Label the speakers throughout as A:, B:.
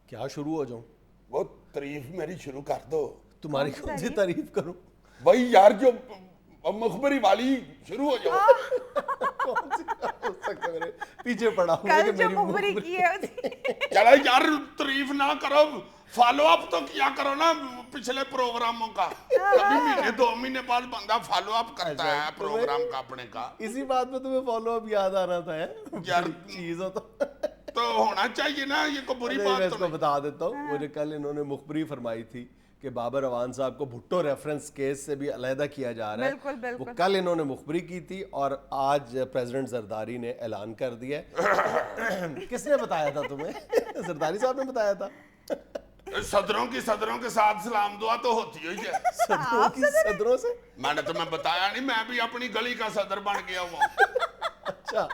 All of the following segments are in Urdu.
A: کیا شروع ہو جاؤں؟
B: وہ تعریف میری شروع کر دو.
A: تمہاری کون سی تعریف کروں؟
B: بھائی یار جو مخبری والی شروع ہو جاؤ.
A: کون سی ہو سکتا میرے پیچھے پڑا ہوں
C: کل جو مخبری کی ہے
B: چلو یار تعریف نہ کرو, فالو اپ تو کیا کرو نا پچھلے پروگراموں کا. کبھی مہینے 2 مہینے بعد بندہ فالو اپ کرتا ہے پروگرام کا اپنے کا.
A: اسی بات میں تمہیں فالو اپ یاد آ رہا تھا
B: یار
A: چیز ہو
B: تو ہونا چاہیے نا, یہ کوئی بری
A: میں
B: بات
A: اس
B: تو
A: کو
B: نہیں.
A: بتا دیتا ہوں. مجھے کل انہوں نے مخبری فرمائی تھی کہ بابر اعوان صاحب کو بھٹو ریفرنس کیس سے بھی علیحدہ کیا جا رہا ہے. وہ کل انہوں نے مخبری کی تھی اور آج پریزیڈنٹ زرداری نے اعلان کر دیا ہے. کس نے بتایا تھا تمہیں؟ زرداری صاحب نے بتایا تھا.
B: صدروں کے ساتھ سلام دعا تو ہوتی ہوئی ہے.
A: صدروں کی صدروں سے
B: میں نے تمہیں بتایا نہیں, میں بھی اپنی گلی کا صدر بن گیا ہوں.
A: اچھا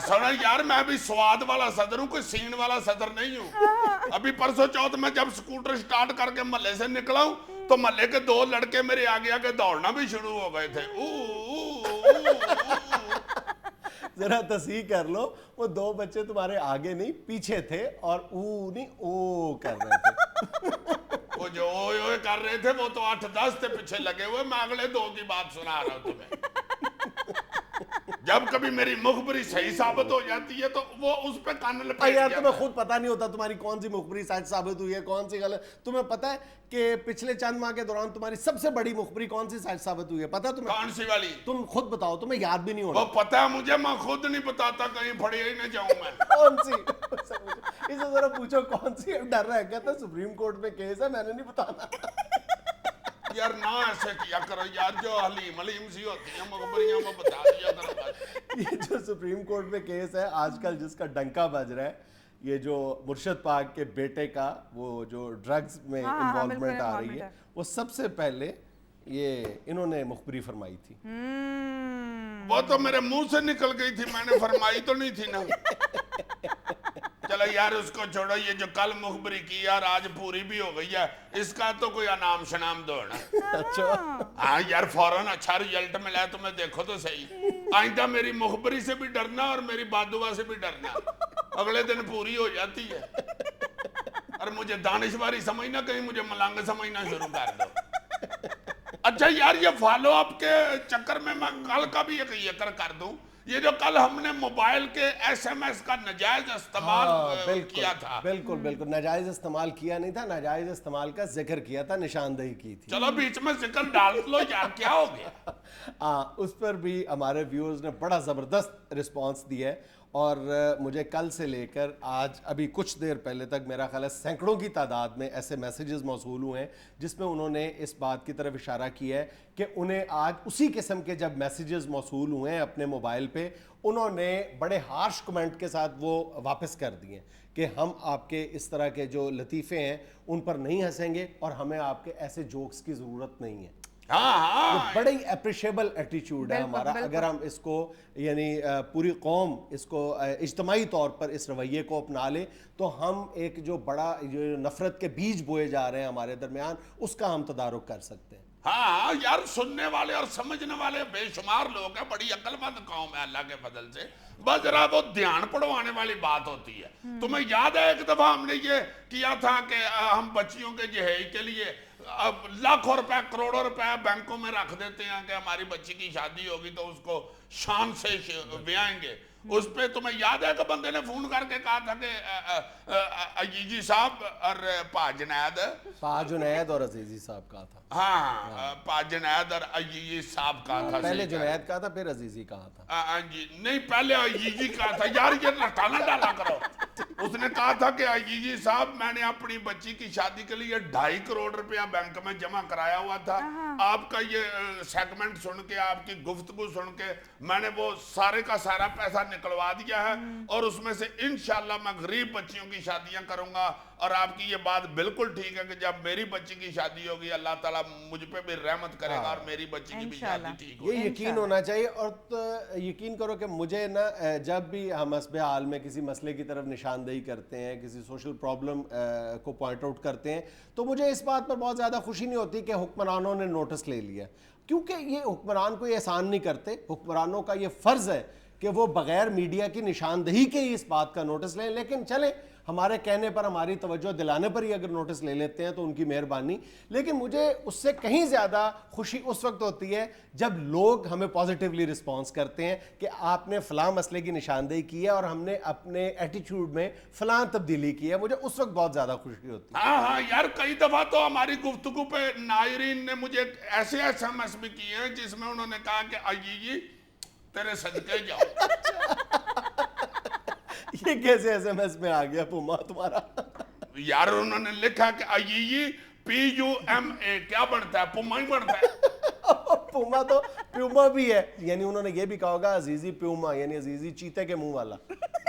B: سنا یار, میں بھی سواد والا صدر ہوں, کوئی سین والا صدر نہیں ہوں. ابھی پرسوں چوتھ میں جب سکوٹر سٹارٹ کر کے محلے سے نکلا ہوں تو محلے کے 2 لڑکے میرے آگے آگے دوڑنا بھی شروع ہو گئے تھے.
A: ذرا تصحیح کر لو, وہ 2 بچے تمہارے آگے نہیں پیچھے تھے اور او نہیں او کر رہے تھے.
B: وہ جو اوئے اوئے کر رہے تھے وہ تو 8-10 تھے پیچھے لگے ہوئے. میں اگلے 2 کی بات سنا رہا ہوں تمہیں. جب کبھی میری مخبری صحیح ثابت ہو جاتی ہے تو وہ اس پہ کان لپیٹ
A: یار
B: جاتا
A: تمہیں
B: ہے.
A: خود پتہ نہیں ہوتا تمہاری کون سی مخبری سچ ثابت ہوئی ہے کون سی غلط. تمہیں پتہ ہے کہ پچھلے چند ماہ کے دوران تمہاری سب سے بڑی مخبری کون سی سچ ثابت ہوئی ہے؟ پتہ تمہیں؟
B: کون سی والی؟
A: تم خود بتاؤ, تمہیں یاد بھی نہیں ہونا.
B: وہ پتہ ہے مجھے, میں خود نہیں بتاتا, کہیں پھڑے ہی نہ جاؤں میں.
A: کون سی؟ اسے ذرا پوچھو کون سی. ڈر رہا ہے, کہتا ہے سپریم کورٹ میں کیس ہے, میں نے نہیں بتانا.
B: یار نہ ایسے کیا کرو یار, جو حلیم سی ہوتی ہیں مخبریاں وہ بتا دیا کرو.
A: یہ جو سپریم کورٹ میں کیس ہے آج کل جس کا ڈنکا بج رہا ہے, یہ جو مرشد پاک کے بیٹے کا وہ جو ڈرگز میں انوالومنٹ آ رہی ہے, وہ سب سے پہلے یہ انہوں نے مخبری فرمائی تھی.
B: وہ تو میرے منہ سے نکل گئی تھی, میں نے فرمائی تو نہیں تھی نا. چلو یار اس کو چھوڑو, یہ جو کل مخبری کی یار آج پوری بھی ہو گئی ہے, اس کا تو کوئی انعام شنام دو نا.
A: اچھا
B: ہاں یار فوراً اچھا ریزلٹ ملا ہے تمہیں, دیکھو تو صحیح. آئندہ میری مخبری سے بھی ڈرنا اور میری باد دعا سے بھی ڈرنا, اگلے دن پوری ہو جاتی ہے. اور مجھے دانشواری سمجھنا, کہیں مجھے ملنگ سمجھنا شروع کر دو. اچھا یار یہ فالو اپ کے چکر میں کل کا بھی ایک ذکر کر دوں. یہ جو کل ہم نے موبائل کے ایس ایم ایس کا نجائز استعمال کیا تھا.
A: بالکل ناجائز استعمال کیا نہیں تھا, ناجائز استعمال کا ذکر کیا تھا, نشاندہی کی تھی.
B: چلو بیچ میں ذکر ڈال لو یار, کیا ہو گیا.
A: اس پر بھی ہمارے ویورز نے بڑا زبردست رسپانس دیا ہے, اور مجھے کل سے لے کر آج ابھی کچھ دیر پہلے تک میرا خیال ہے سینکڑوں کی تعداد میں ایسے میسیجز موصول ہوئے ہیں جس میں انہوں نے اس بات کی طرف اشارہ کیا ہے کہ انہیں آج اسی قسم کے جب میسیجز موصول ہوئے ہیں اپنے موبائل پہ, انہوں نے بڑے ہارش کمنٹ کے ساتھ وہ واپس کر دیے کہ ہم آپ کے اس طرح کے جو لطیفے ہیں ان پر نہیں ہنسیں گے اور ہمیں آپ کے ایسے جوکس کی ضرورت نہیں ہے. بڑے ہی اپریشیبل ایٹیچیوڈ ہے ہمارا. اگر ہم اس کو یعنی پوری قوم اس کو اجتماعی طور پر اس رویے کو اپنا لے تو ہم ایک جو بڑا جو نفرت کے بیج بوئے جا رہے ہیں ہمارے درمیان, اس کا ہم تدارک کر سکتے ہیں.
B: ہاں یار سننے والے اور سمجھنے والے بے شمار لوگ ہیں, بڑی عقل مند قوم ہے اللہ کے فضل سے. بس ذرا وہ دھیان پڑوانے والی بات ہوتی ہے. تمہیں یاد ہے ایک دفعہ ہم نے یہ کیا تھا کہ ہم بچیوں کے جہیز کے لیے لاکھوں روپے کروڑوں روپے بینکوں میں رکھ دیتے ہیں کہ ہماری بچی کی شادی ہوگی تو اس کو شان سے بیائیں گے. اس پہ تمہیں یاد ہے کہ بندے نے فون کر کے کہا تھا کہ عزیزی صاحب اور پا جنید
A: اور عزیزی صاحب کہا تھا.
B: ہاں پا جنید اور عزیزی صاحب کہا تھا.
A: پہلے جنید کہا تھا پھر عزیزی کہا تھا.
B: نہیں پہلے عزیزی کہا تھا. یار یہ رٹانا ڈالا کرو. اس نے کہا تھا کہ عزیزی صاحب میں نے اپنی بچی کی شادی کے لیے 2.5 کروڑ روپیہ بینک میں جمع کرایا ہوا تھا. آپ کا یہ سیگمنٹ سن کے, آپ کی گفتگو سن کے میں نے وہ سارے کا سارا پیسہ نکلوا دیا ہے اور اس میں سے انشاءاللہ میں غریب بچیوں کی شادیاں کروں گا. اور آپ کی یہ بات بالکل ٹھیک ہے کہ جب میری بچی کی شادی ہوگی اللہ تعالیٰ مجھ پہ بھی رحمت کرے گا اور میری بچی کی بھی شادی ٹھیک ہوگی.
A: یہ یقین ہونا چاہیے. اور یقین کرو کہ مجھے نا جب بھی ہم حسب حال میں کسی مسئلے کی طرف نشاندہی کرتے ہیں, کسی سوشل پرابلم کو پوائنٹ آؤٹ کرتے ہیں, تو مجھے اس بات پر بہت زیادہ خوشی نہیں ہوتی کہ حکمرانوں نے نوٹس لے لیا, کیونکہ یہ حکمران کو یہ احسان نہیں کرتے. حکمرانوں کا یہ فرض ہے کہ وہ بغیر میڈیا کی نشاندہی کے ہی اس بات کا نوٹس لیں. لیکن چلیں ہمارے کہنے پر, ہماری توجہ دلانے پر ہی اگر نوٹس لے لیتے ہیں تو ان کی مہربانی. لیکن مجھے اس سے کہیں زیادہ خوشی اس وقت ہوتی ہے جب لوگ ہمیں پازیٹیولی رسپانس کرتے ہیں کہ آپ نے فلاں مسئلے کی نشاندہی کی ہے اور ہم نے اپنے ایٹیٹیوڈ میں فلاں تبدیلی کی ہے. مجھے اس وقت بہت زیادہ خوشی ہوتی ہے.
B: ہاں یار, کئی دفعہ تو ہماری گفتگو پہ ناظرین نے مجھے ایسے SMS بھی کیے ہیں جس میں انہوں نے کہا کہ جی تیرے صدقے جاؤ.
A: یہ کیسے SMS میں آ گیا پوما تمہارا؟
B: یار انہوں نے لکھا کہ PUMA کیا بنتا ہے؟ پوما ہی بنتا ہے.
A: پوما تو پیوما بھی ہے, یعنی انہوں نے یہ بھی کہا ہوگا عزیزی پیوما, یعنی عزیزی چیتے کے منہ والا,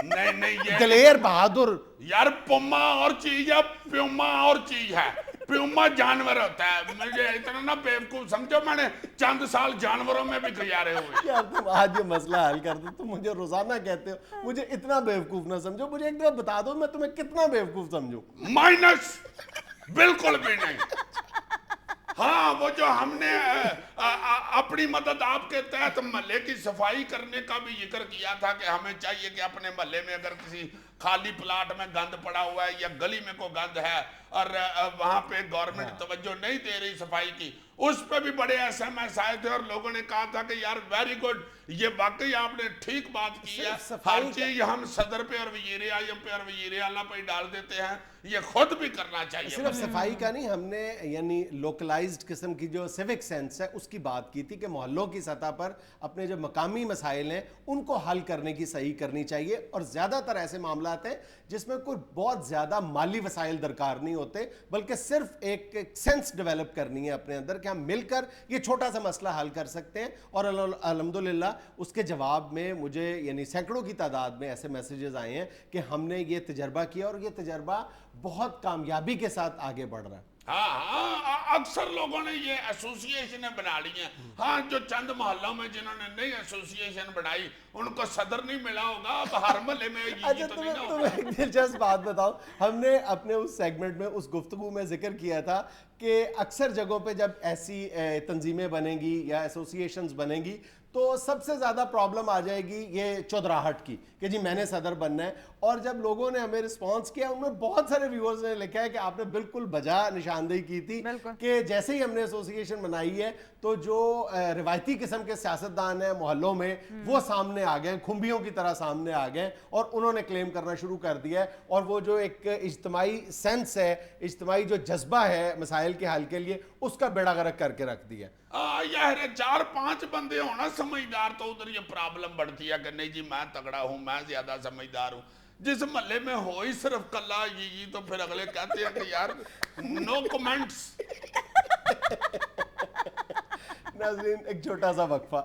B: نہیں یہ
A: دلیر بہادر.
B: یار پوما اور چیز ہے, پیوما اور چیز ہے. پیوما جانور ہوتا ہے. مجھے اتنا نہ بیوقوف سمجھو, میں نے چند سال جانوروں میں بھی گزارے ہوئے.
A: یار تم آج یہ مسئلہ حل کر دو, تم مجھے روزانہ کہتے ہو مجھے اتنا بیوقوف نہ سمجھو. مجھے ایک دفعہ بتا دو میں تمہیں کتنا بیوقوف سمجھوں.
B: مائنس, بالکل بھی نہیں. ہاں وہ جو ہم نے اپنی مدد آپ کے تحت محلے کی صفائی کرنے کا بھی ذکر کیا تھا کہ ہمیں چاہیے کہ اپنے محلے میں اگر کسی خالی پلاٹ میں گند پڑا ہوا ہے یا گلی میں کوئی گند ہے اور وہاں پہ گورنمنٹ توجہ نہیں دے رہی صفائی کی, اس پہ بھی بڑے SMS آئے تھے اور لوگوں نے کہا تھا کہ یار ویری گڈ, یہ واقعی آپ نے ٹھیک بات کی ہے. ہر چیز ہم صدر پہ اور وزیر اعظم پہ اور وزیر اعلیٰ پہ ڈال دیتے ہیں, یہ خود بھی کرنا چاہیے.
A: صرف صفائی کا نہیں, ہم نے یعنی لوکلائزڈ قسم کی جو سیوک سینس ہے اس کی بات کی تھی کہ محلوں کی سطح پر اپنے جو مقامی مسائل ہیں ان کو حل کرنے کی صحیح کرنی چاہیے. اور زیادہ تر ایسے معاملات ہیں جس میں کوئی بہت زیادہ مالی وسائل درکار نہیں ہوتے, بلکہ صرف ایک سینس ڈیولپ کرنی ہے اپنے اندر کہ ہم مل کر یہ چھوٹا سا مسئلہ حل کر سکتے ہیں. اور الحمدللہ اس کے جواب میں مجھے یعنی سینکڑوں کی تعداد میں ایسے میسیجز آئے ہیں کہ ہم نے یہ تجربہ کیا اور یہ تجربہ بہت کامیابی کے ساتھ آگے بڑھ رہا ہے.
B: ہاں اکثر لوگوں نے یہ ایسوسیشنیں بنا لی ہیں. ہاں جو چند محلوں میں جنہوں نے نئی ایسوسیشن بنائی ان کو صدر نہیں ملا ہوگا, اب ہر محلے میں یہ تو نہیں ہوگا.
A: تمہیں ایک دلچسپ بات بتاؤ, ہم نے اپنے اس سیگمنٹ میں اس گفتگو میں ذکر کیا تھا کہ اکثر جگہوں پہ جب ایسی تنظیمیں بنیں گی یا ایسوسیشنز بنیں گی تو سب سے زیادہ پرابلم آ جائے گی یہ چودراہٹ کی کہ جی میں نے صدر بننا ہے. اور جب لوگوں نے ہمیں رسپانس کیا ان میں بہت سارے ویورز نے لکھا ہے کہ آپ نے بالکل بجا نشاندہی کی تھی کہ جیسے ہی ہم نے ایسوسیشن بنائی ہے تو جو روایتی قسم کے سیاستدان ہیں محلوں میں وہ سامنے آ گئے, کھمبیوں کی طرح سامنے آ گئے اور انہوں نے کلیم کرنا شروع کر دیا ہے. اور وہ جو ایک اجتماعی سینس ہے, اجتماعی جو جذبہ ہے مسائل کے حل کے لیے, اس کا بیڑا غرق کر کے رکھ دیا.
B: یار 4-5 بندے ہونا سمجھدار تو ادھر یہ پرابلم بڑھتی ہے کہ نہیں جی میں تگڑا ہوں, میں زیادہ سمجھدار ہوں. جس محلے میں ہو ہی صرف کلا یہ تو پھر اگلے کہتے ہیں کہ یار نو کمنٹس.
A: ناظرین ایک چھوٹا سا وقفہ.